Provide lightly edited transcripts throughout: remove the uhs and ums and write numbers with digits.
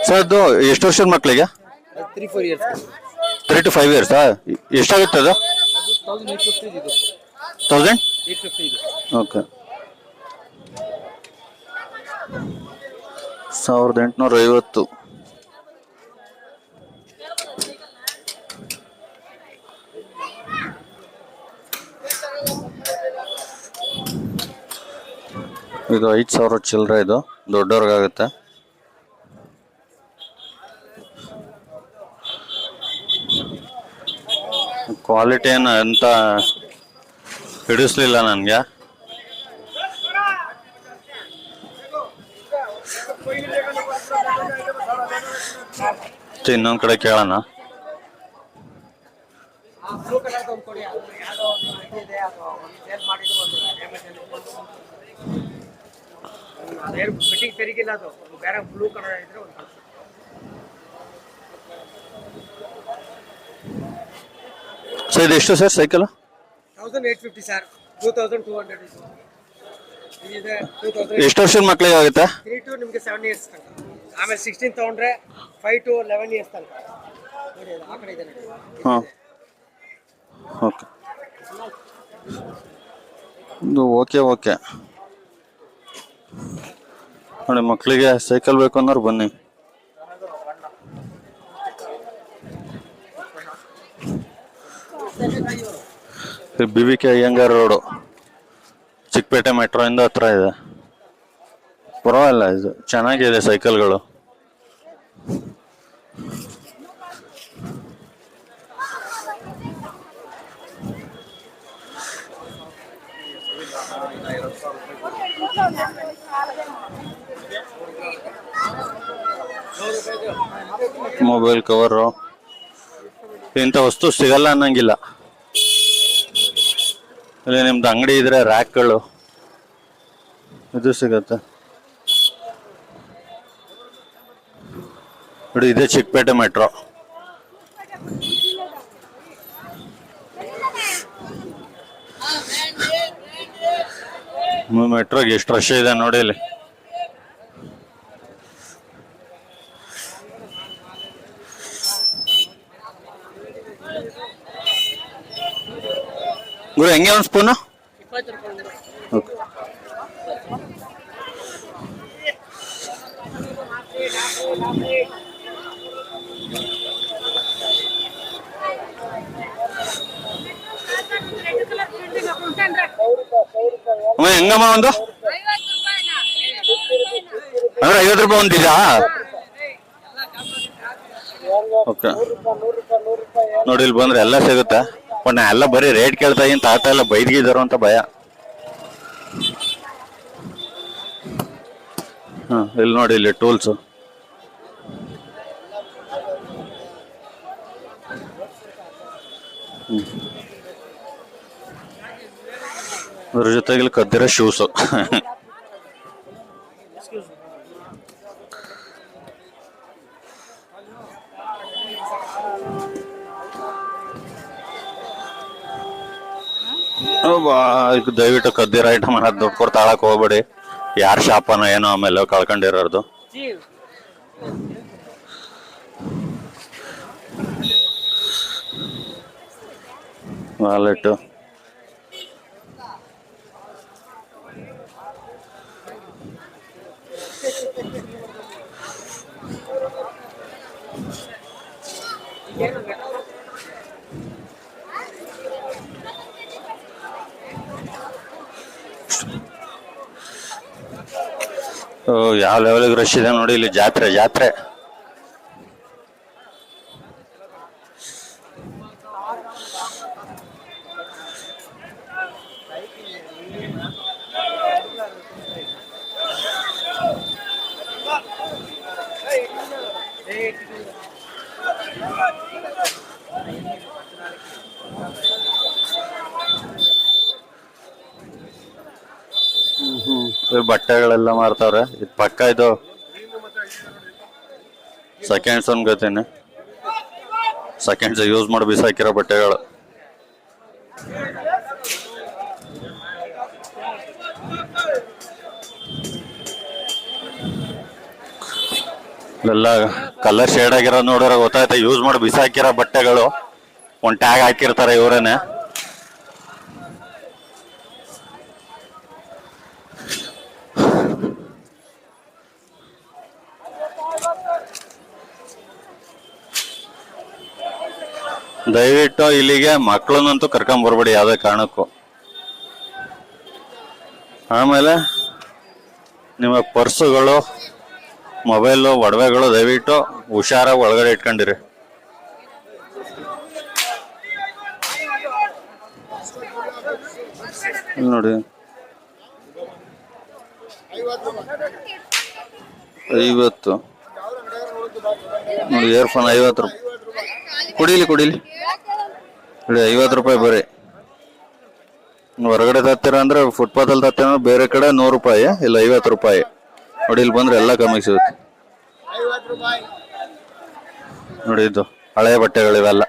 Sir ಅದು ಎಷ್ಟು ವರ್ಷದ ಮಕ್ಕಳಿಗೆ? 3-4 years. 3 to 5 years ಎಷ್ಟಾಗುತ್ತೆ ಅದು? 1850 ಇದು. 1850 ಇದು. ಓಕೆ. 1850. ಇದು 5000 ಚಿಲ್ಲರೆ. ಇದು ದೊಡ್ಡವ್ರಿಗಾಗುತ್ತೆ. ಕ್ವಾಲಿಟಿ ಏನು ಅಂತ ಹಿಡಿಸ್ಲಿಲ್ಲ ನನಗೆ. ಇನ್ನೊಂದು ಕಡೆ ಕೇಳೋಣ. ಸರ್ ಇದು ಎಷ್ಟು ಸರ್ ಸೈಕಲ್? 1850 ಸರ್. 2200 ಇದೆ. 2000. ಎಷ್ಟು ವರ್ಷದ ಮಕ್ಕಳಿಗೆ ಆಗುತ್ತೆ? 3 to ನಿಮಗೆ 7 years ತನಕ. ಆಮೇಲೆ 16 ತಗೊಂಡ್ರೆ 5 to 11 years ತನಕ. ನೋಡಿ ಆ ಕಡೆ ಇದೆ ನೋಡಿ. ಹಾಂ, ಓಕೆ. ಇದು ಓಕೆ ನೋಡಿ, ಮಕ್ಕಳಿಗೆ ಸೈಕಲ್ ಬೇಕು ಅನ್ನೋರು ಬನ್ನಿ. BVK Iyengar road, Chickpet metro ಇಂದ ಹತ್ರ ಇದೆ. ಪರವಾಗಿಲ್ಲ, ಇದು ಚೆನ್ನಾಗಿದೆ ಸೈಕಲ್ಗಳು. ಮೊಬೈಲ್ ಕವರು ಇಂಥ ವಸ್ತು ಸಿಗಲ್ಲ ಅನ್ನಂಗಿಲ್ಲ. ಇಲ್ಲಿ ನಿಮ್ದು ಅಂಗಡಿ ಇದ್ರೆ ರ್ಯಾಕ್ಗಳು ಇದು ಸಿಗತ್ತೆ ನೋಡಿ. ಇದೇ ಚಿಕ್ಕಪೇಟೆ ಮೆಟ್ರೋ. ಮೆಟ್ರೋಗೆ ಎಷ್ಟು ರಶ್ ಇದೆ ನೋಡಿ ಇಲ್ಲಿ. ಗುರು ಹೆಂಗೆ ಒಂದು ಸ್ಪೂನು? ಓಕೆ. ಹೆಂಗಮ್ಮ ಒಂದು ಅಂದ್ರೆ 50 ರೂಪಾಯಿ ಒಂದಿದಾ? ಓಕೆ ನೋಡಿ, ಇಲ್ಲಿ ಬಂದ್ರೆ ಎಲ್ಲ ಸಿಗುತ್ತೆ. ಬಟ್ ನಾ ಎಲ್ಲ ಬರೀ ರೇಟ್ ಕೇಳ್ತಾ ಇದೀನಿ. ತಾತ ಎಲ್ಲ ಬೈದ್ಗಿದ್ದಾರೋ ಅಂತ ಭಯ. ಇಲ್ಲಿ ನೋಡಿ, ಇಲ್ಲಿ ಟೂಲ್ಸು. ಅದ್ರ ಜೊತೆಗೆ ಇಲ್ಲಿ ಕದ್ದಿರೋ ಶೂಸು. ದಯವಿಟ್ಟು ಕದ್ದಿರೋ ಐಟಮ್ ಅನ್ನೋದು ದುಡ್ಡು ಕೊಟ್ಟು ತಾಳಕ್ ಹೋಗ್ಬೇಡಿ. ಯಾರ ಶಾಪನ ಏನೋ ಆಮೇಲೆ ಕಳ್ಕೊಂಡಿರೋದು. ವಾಲೆಟ್, ಯಾವ ಲೆವೆಲ್ಗೆ ರಶ್ ಇದೆ ನೋಡಿ. ಇಲ್ಲಿ ಜಾತ್ರೆ ಬಟ್ಟೆಗಳೆಲ್ಲ ಮಾರ್ತಾವ್ರೆ. ಇದು ಪಕ್ಕ ಇದು ಸೆಕೆಂಡ್ಸ್ ಅನ್ಕೋತೀನಿ. ಸೆಕೆಂಡ್ಸ್ ಯೂಸ್ ಮಾಡಿ ಬಿಸಾಕಿರೋ ಬಟ್ಟೆಗಳು. ಎಲ್ಲ ಕಲರ್ ಶೇಡ್ ಆಗಿರೋದು ನೋಡಿದ್ರೆ ಗೊತ್ತಾಯ್ತು, ಯೂಸ್ ಮಾಡಿ ಬಿಸಾಕಿರೋ ಬಟ್ಟೆಗಳು. ಒಂದು ಟ್ಯಾಗ್ ಹಾಕಿರ್ತಾರೆ ಇವರೇನೆ. ದಯವಿಟ್ಟು ಇಲ್ಲಿಗೆ ಮಕ್ಕಳನ್ನಂತೂ ಕರ್ಕೊಂಡ್ ಬರ್ಬೇಡಿ ಯಾವುದೇ ಕಾರಣಕ್ಕೂ. ಆಮೇಲೆ ನಿಮ್ಮ ಪರ್ಸುಗಳು, ಮೊಬೈಲು, ಒಡವೆಗಳು ದಯವಿಟ್ಟು ಹುಷಾರಾಗಿ ಒಳಗಡೆ ಇಟ್ಕೊಂಡಿರಿ. ನೋಡಿ 50 ನೋಡಿ, ಇಯರ್ಫೋನ್ 50 ರೂಪಾಯಿ. ಕುಡೀಲಿ ನೋಡಿ, 50 ರೂಪಾಯಿ ಬರೀ. ಹೊರಗಡೆ ತತ್ತೀರ ಅಂದ್ರೆ ಫುಟ್ಪಾತ್ ಅಲ್ಲಿ ತತ್ತೀರ ಅಂದ್ರೆ ಬೇರೆ ಕಡೆ 100 ರೂಪಾಯಿ, ಇಲ್ಲ 50 ರೂಪಾಯಿ. ನೋಡಿ ಇಲ್ಲಿ ಬಂದ್ರೆ ಎಲ್ಲ ಕಮ್ಮಿ ಸಿಗುತ್ತೆ ನೋಡಿ. ಇದು ಹಳೆಯ ಬಟ್ಟೆಗಳಿವೆಲ್ಲ.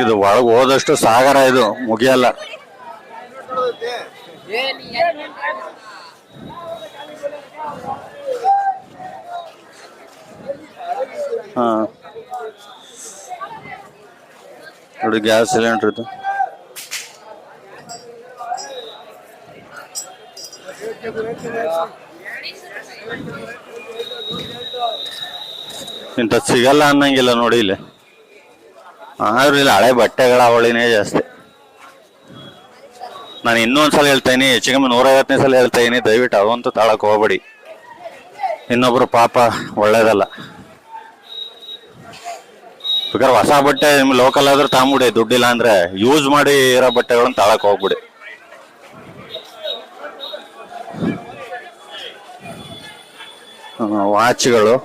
ಇದು ಒಳಗೆ ಹೋದಷ್ಟು ಸಾಗರ, ಇದು ಮುಗಿಯಲ್ಲ. ಹಾ ನೋಡಿ, ಗ್ಯಾಸ್ ಸಿಲಿಂಡರ್ ಇದು. ಇಂಥ ಸಿಗಲ್ಲ ಅನ್ನಂಗಿಲ್ಲ ನೋಡಿ ಇಲ್ಲಿ. ಆದ್ರೂ ಇಲ್ಲ, ಹಳೆ ಬಟ್ಟೆಗಳ ಅವಳಿನೇ ಜಾಸ್ತಿ. ನಾನು ಇನ್ನೊಂದ್ಸಲ ಹೇಳ್ತಾ ಇದೀನಿ, ಹೆಚ್ಚು ಕಮ್ಮಿ 150ನೇ ಸಲ ಹೇಳ್ತಾ ಇದೀನಿ, ದಯವಿಟ್ಟು ಅವಂತೂ ತಾಳಕ್ ಹೋಗ್ಬೇಡಿ. ಇನ್ನೊಬ್ರು ಪಾಪ ಒಳ್ಳೇದಲ್ಲ. ಬೇಕಾದ್ರೆ ಹೊಸ ಬಟ್ಟೆ ನಿಮ್ ಲೋಕಲ್ ಆದ್ರೂ ತಗೊಂಬಿಡಿ, ದುಡ್ಡಿಲ್ಲ ಅಂದ್ರೆ. ಯೂಸ್ ಮಾಡಿ ಇರೋ ಬಟ್ಟೆಗಳನ್ನ ತಾಳಕ್ ಹೋಗ್ಬಿಡಿ. ವಾಚ್ಗಳು,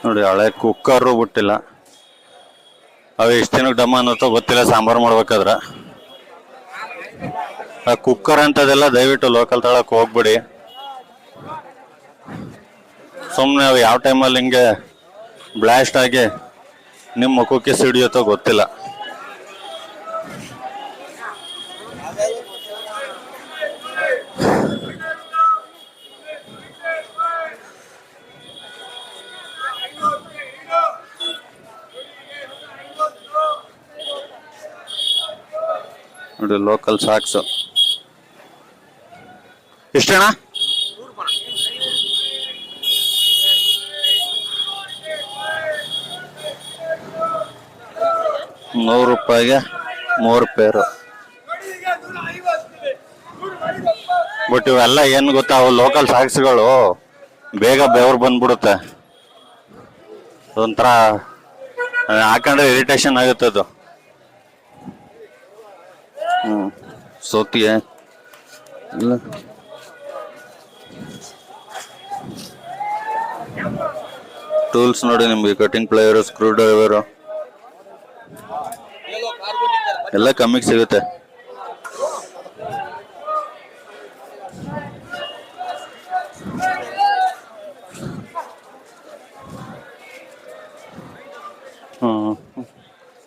ನೋಡಿ ಹಳೆ ಕುಕ್ಕರು ಬಿಟ್ಟಿಲ್ಲ. ಅವು ಎಷ್ಟು ದಿನಕ್ಕೆ ಡಮ್ಮ ಅನ್ನೋತೋ ಗೊತ್ತಿಲ್ಲ ಸಾಂಬಾರು ಮಾಡ್ಬೇಕಾದ್ರ. ಆ ಕುಕ್ಕರ್ ಅಂತದೆಲ್ಲ ದಯವಿಟ್ಟು ಲೋಕಲ್ ತಳಕ್ ಹೋಗ್ಬಿಡಿ. ಸುಮ್ಮನೆ ಅವು ಯಾವ ಟೈಮಲ್ಲಿ ಹಿಂಗೆ ಬ್ಲಾಸ್ಟ್ ಆಗಿ ನಿಮ್ಮ ಮುಖಕ್ಕೆ ಸಿಡಿಯುತ್ತೋ ಗೊತ್ತಿಲ್ಲ. ನೋಡಿ ಲೋಕಲ್ ಸಾಕ್ಸು ಎಷ್ಟಣ್ಣ? 100 ರೂಪಾಯಿಗೆ 3 ಪೇರು. ಬಟ್ ಇವೆಲ್ಲ ಏನ್ ಗೊತ್ತಾ, ಅವು ಲೋಕಲ್ ಸಾಕ್ಸ್ಗಳು ಬೇಗ ಬೆವರು ಬಂದ್ಬಿಡುತ್ತೆ. ಒಂಥರ ಹಾಕೊಂಡ್ರೆ ಇರಿಟೇಷನ್ ಆಗುತ್ತೆ ಅದು. ಸೋತಿಯೇ ಇಲ್ಲ. ಟೂಲ್ಸ್ ನೋಡಿ ನಿಮ್ಗೆ, ಕಟಿಂಗ್ ಪ್ಲೇಯರ್, ಸ್ಕ್ರೂ ಡ್ರೈವರ್ ಎಲ್ಲ ಕಮ್ಮಿಗೆ ಸಿಗುತ್ತೆ.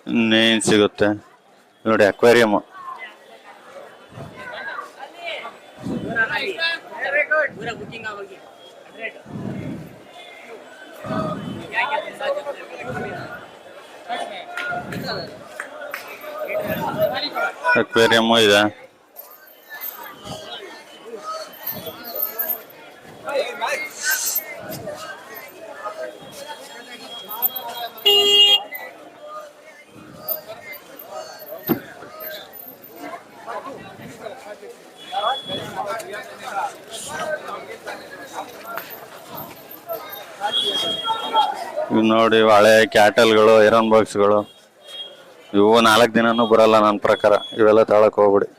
ಇನ್ನೇನ್ ಸಿಗುತ್ತೆ ನೋಡಿ, ಅಕ್ವೇರಿಯಂ ಅಕ್ವೇರಿಯಮ್ ಇದೆ. ಇವ್ ನೋಡಿ ಹಳೆ ಕ್ಯಾಟಲ್ಗಳು, ಐರನ್ ಬಾಕ್ಸ್ಗಳು, ಇವು 4 ದಿನನೂ ಬರಲ್ಲ ನನ್ನ ಪ್ರಕಾರ. ಇವೆಲ್ಲ ತಗೊಳಕ್ ಹೋಗ್ಬಿಡಿ.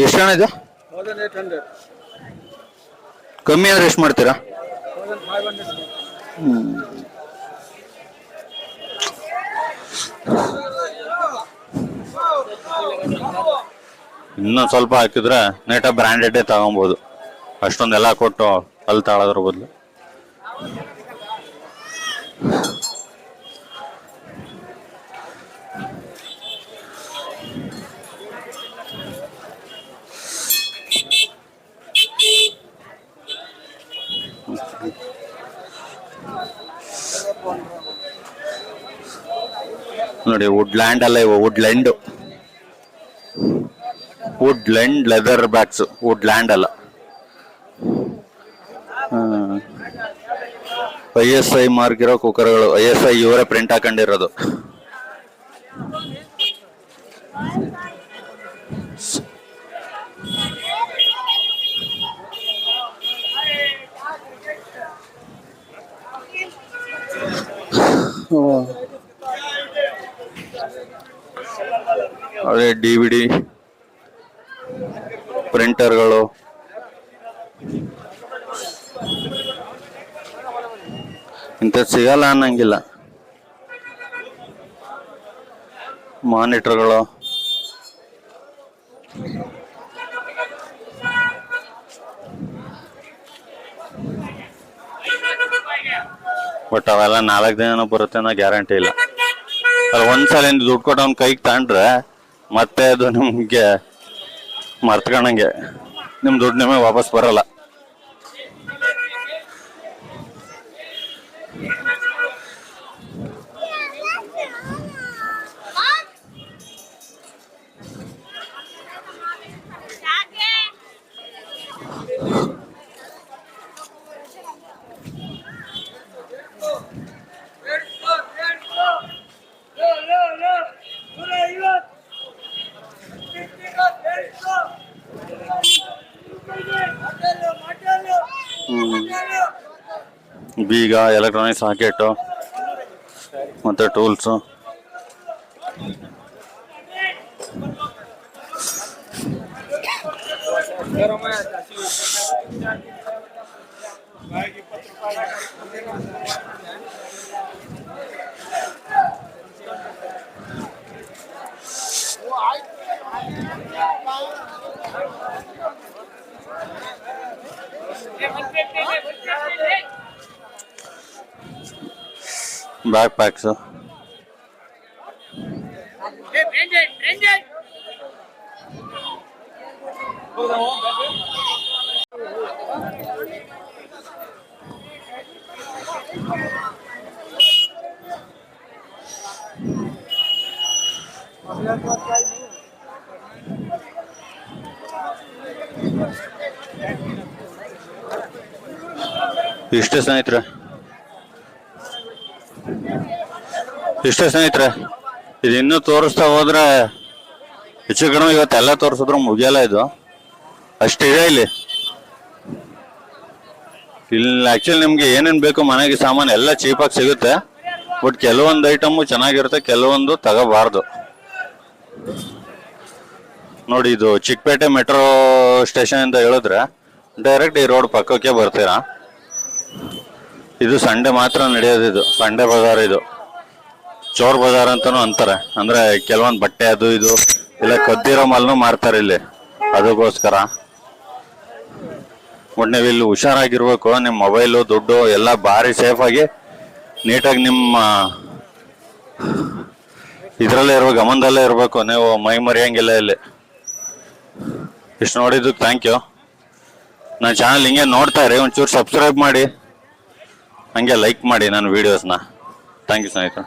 ಎಷ್ಟು ಹಣ ಇದು? ಕಮ್ಮಿ ಆದ್ರೆ ಎಷ್ಟು ಮಾಡ್ತೀರಾ? ಇನ್ನೊಂದು ಸ್ವಲ್ಪ ಹಾಕಿದ್ರೆ ನೇಟ ಬ್ರ್ಯಾಂಡೆಡ್ ತಗೊಬೋದು. ಅಷ್ಟೊಂದೆಲ್ಲ ಕೊಟ್ಟು ಅಲ್ಲಿ ತಾಳೋದ್ರ ಬದಲು. ನೋಡಿ ವುಡ್ಲ್ಯಾಂಡ್ ಅಲ್ಲ, ಇವು ವುಡ್ಲೆಂಡ್ ಲೆದರ್ ಬ್ಯಾಗ್ಸ್, ವುಡ್ಲ್ಯಾಂಡ್ ಅಲ್ಲ. ISI ಮಾರ್ಕ್ ಇರೋ ಕುಕ್ಕರ್ಗಳು. ISI ಇವರೇ ಪ್ರಿಂಟ್ ಹಾಕೊಂಡಿರೋದು. ಅದೇ DVD ಪ್ರಿಂಟರ್ಗಳು, ಇಂಥದ್ದು ಸಿಗಲ್ಲ ಅನ್ನಂಗಿಲ್ಲ. ಮಾನಿಟರ್ಗಳು, ಬಟ್ ಅವೆಲ್ಲ 4 ದಿನ ಬರುತ್ತೆ ಅನ್ನೋ ಗ್ಯಾರಂಟಿ ಇಲ್ಲ. ಅಲ್ಲಿ ಒಂದ್ಸಲ ದುಡ್ಡು ಕೊಟ್ಟು ಅವ್ನ ಕೈಗೆ ತಗೊಂಡ್ರೆ ಮತ್ತೆ ಅದು ನಿಮ್ಗೆ ಮರ್ತ್ಕೊಂಡಂಗೆ, ನಿಮ್ ದುಡ್ಡು ನಿಮಗೆ ವಾಪಸ್ ಬರಲ್ಲ. ಬೀಗ, ಎಲೆಕ್ಟ್ರಾನಿಕ್ ಸಾಕೆಟ್ ಮತ್ತೆ ಟೂಲ್ಸು. ಬ್ಯಾಕ್ ಪ್ಯಾಕ್ಸ್, ಇಷ್ಟೇ ಸ್ನೇಹಿತರೆ. ಇದು ಇನ್ನೂ ತೋರಿಸ್ತಾ ಹೋದ್ರೆ ಹೆಚ್ಚು ಕಡಿಮೆ ಇವತ್ತೆಲ್ಲ ತೋರಿಸಿದ್ರು ಮುಗಿಯಲ್ಲ. ಇದು ಅಷ್ಟಿದೆ ಇಲ್ಲಿ. ಆಕ್ಚುಲಿ ನಿಮ್ಗೆ ಏನೇನ್ ಬೇಕು ಮನೆಗೆ ಸಾಮಾನು ಎಲ್ಲ ಚೀಪಾಗಿ ಸಿಗುತ್ತೆ. ಬಟ್ ಕೆಲವೊಂದು ಐಟಮ್ ಚೆನ್ನಾಗಿರುತ್ತೆ, ಕೆಲವೊಂದು ತಗೋಬಾರ್ದು. ನೋಡಿ, ಇದು ಚಿಕ್ಕಪೇಟೆ ಮೆಟ್ರೋ ಸ್ಟೇಷನ್ ಇಂದ ಹೇಳಿದ್ರೆ ಡೈರೆಕ್ಟ್ ಈ ರೋಡ್ ಪಕ್ಕಕ್ಕೆ ಬರ್ತೀರಾ. ಇದು ಸಂಡೆ ಮಾತ್ರ ನಡೆಯೋದು, ಇದು ಸಂಡೆ ಬಜಾರ್, ಇದು ಚೋರ್ ಬಜಾರ್ ಅಂತಾನು ಅಂತಾರೆ. ಅಂದ್ರೆ ಕೆಲವೊಂದು ಬಟ್ಟೆ ಅದು ಇದು ಇಲ್ಲ ಕದ್ದಿರೋ ಮಾಲ್ನು ಮಾರ್ತಾರೆ ಇಲ್ಲಿ, ಅದಕ್ಕೋಸ್ಕರ. ಬಟ್ ನೀವು ಇಲ್ಲಿ ಹುಷಾರಾಗಿರ್ಬೇಕು. ನಿಮ್ಮ ಮೊಬೈಲು ದುಡ್ಡು ಎಲ್ಲ ಭಾರಿ ಸೇಫ್ ಆಗಿ ನೀಟಾಗಿ ನಿಮ್ಮ ಇದರಲ್ಲೇ ಇರ್ಬೇಕು, ಗಮನದಲ್ಲೇ ಇರಬೇಕು. ನೀವು ಮೈ ಮರೆಯಂಗಿಲ್ಲ ಇಲ್ಲಿ. ಇಷ್ಟು ನೋಡಿದ್ದಕ್ಕೆ ಥ್ಯಾಂಕ್ ಯು. ನನ್ನ ಚಾನಲ್ ಹಿಂಗೆ ನೋಡ್ತಾ ಇರಿ, ಒಂಚೂರು ಸಬ್ಸ್ಕ್ರೈಬ್ ಮಾಡಿ, ಹಂಗೆ ಲೈಕ್ ಮಾಡಿ ನನ್ನ ವೀಡಿಯೋಸ್ನ. ಥ್ಯಾಂಕ್ ಯು ಸ್ನೇಹಿತರೆ.